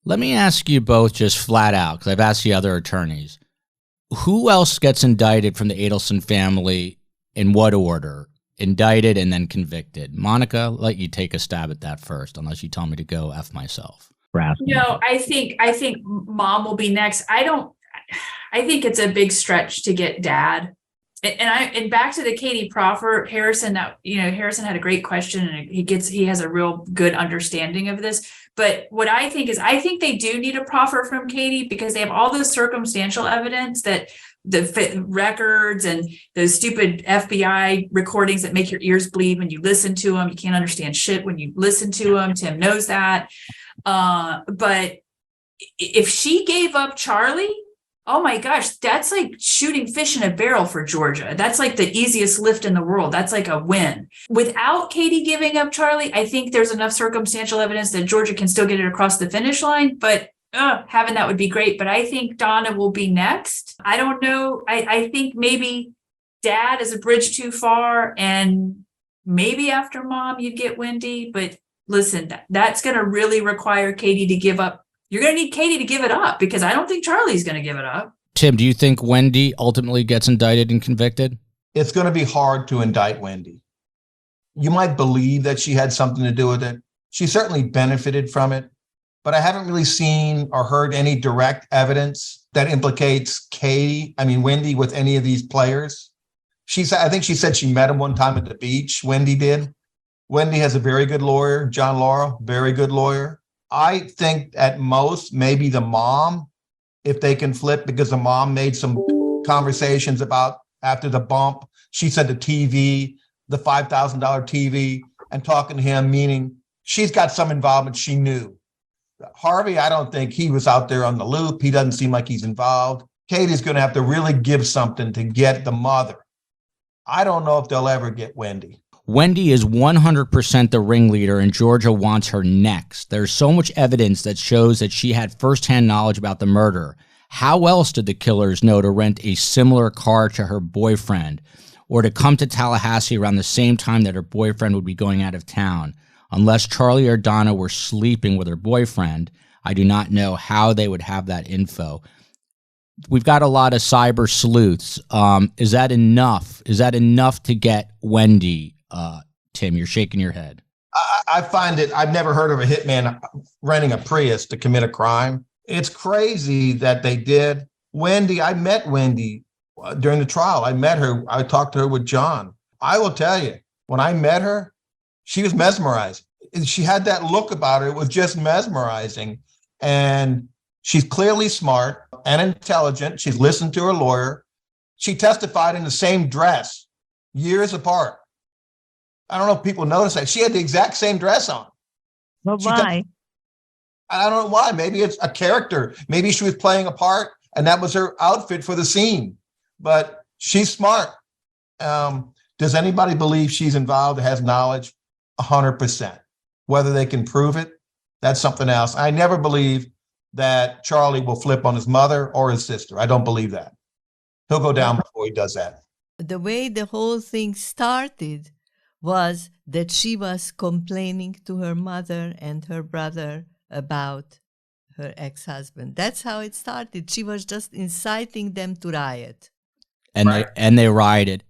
Let me ask you both just flat out, because I've asked the other attorneys. Who else gets indicted from the Adelson family, in what order? Indicted and then convicted. Monica, I'll let you take a stab at that first, unless you tell me to go F myself. No, I think mom will be next. I think it's a big stretch to get dad. And back to the Katie proffer, Harrison had a great question, and he has a real good understanding of this. But what I think they do need a proffer from Katie, because they have all this circumstantial evidence that the records and those stupid FBI recordings that make your ears bleed when you listen to them. You can't understand shit when you listen to them. Tim knows that. But if she gave up Charlie, oh my gosh, that's like shooting fish in a barrel for Georgia. That's like the easiest lift in the world. That's like a win. Without Katie giving up Charlie, I think there's enough circumstantial evidence that Georgia can still get it across the finish line. But having that would be great. But I think Donna will be next. I don't know. I think maybe dad is a bridge too far, and maybe after mom you'd get Wendy. But listen, that's going to really require Katie to give up. You're going to need Katie to give it up, because I don't think Charlie's going to give it up. Tim, do you think Wendy ultimately gets indicted and convicted? It's going to be hard to indict Wendy. You might believe that she had something to do with it. She certainly benefited from it, but I haven't really seen or heard any direct evidence that implicates Wendy with any of these players. I think she said she met him one time at the beach. Wendy did. Wendy has a very good lawyer, John Laurel, very good lawyer. I think at most, maybe the mom, if they can flip, because the mom made some conversations about after the bump. She said the TV, the $5,000 TV, and talking to him, meaning she's got some involvement she knew. Harvey, I don't think he was out there on the loop. He doesn't seem like he's involved. Katie's going to have to really give something to get the mother. I don't know if they'll ever get Wendy. Wendy is 100% the ringleader, and Georgia wants her next. There's so much evidence that shows that she had firsthand knowledge about the murder. How else did the killers know to rent a similar car to her boyfriend, or to come to Tallahassee around the same time that her boyfriend would be going out of town? Unless Charlie or Donna were sleeping with her boyfriend, I do not know how they would have that info. We've got a lot of cyber sleuths. Is that enough? Is that enough to get Wendy? Tim, you're shaking your head. I find it, I've never heard of a hitman renting a Prius to commit a crime. It's crazy that they did. Wendy, I met Wendy during the trial. I met her. I talked to her with John. I will tell you, when I met her, she was mesmerizing. She had that look about her. It was just mesmerizing. And she's clearly smart and intelligent. She's listened to her lawyer. She testified in the same dress, years apart. I don't know if people notice that. She had the exact same dress on. But why? I don't know why. Maybe it's a character. Maybe she was playing a part and that was her outfit for the scene. But she's smart. Does anybody believe she's involved, has knowledge? 100%. Whether they can prove it, that's something else. I never believe that Charlie will flip on his mother or his sister. I don't believe that. He'll go down before he does that. The way the whole thing started was that she was complaining to her mother and her brother about her ex-husband. That's how it started. She was just inciting them to riot. And right. they rioted.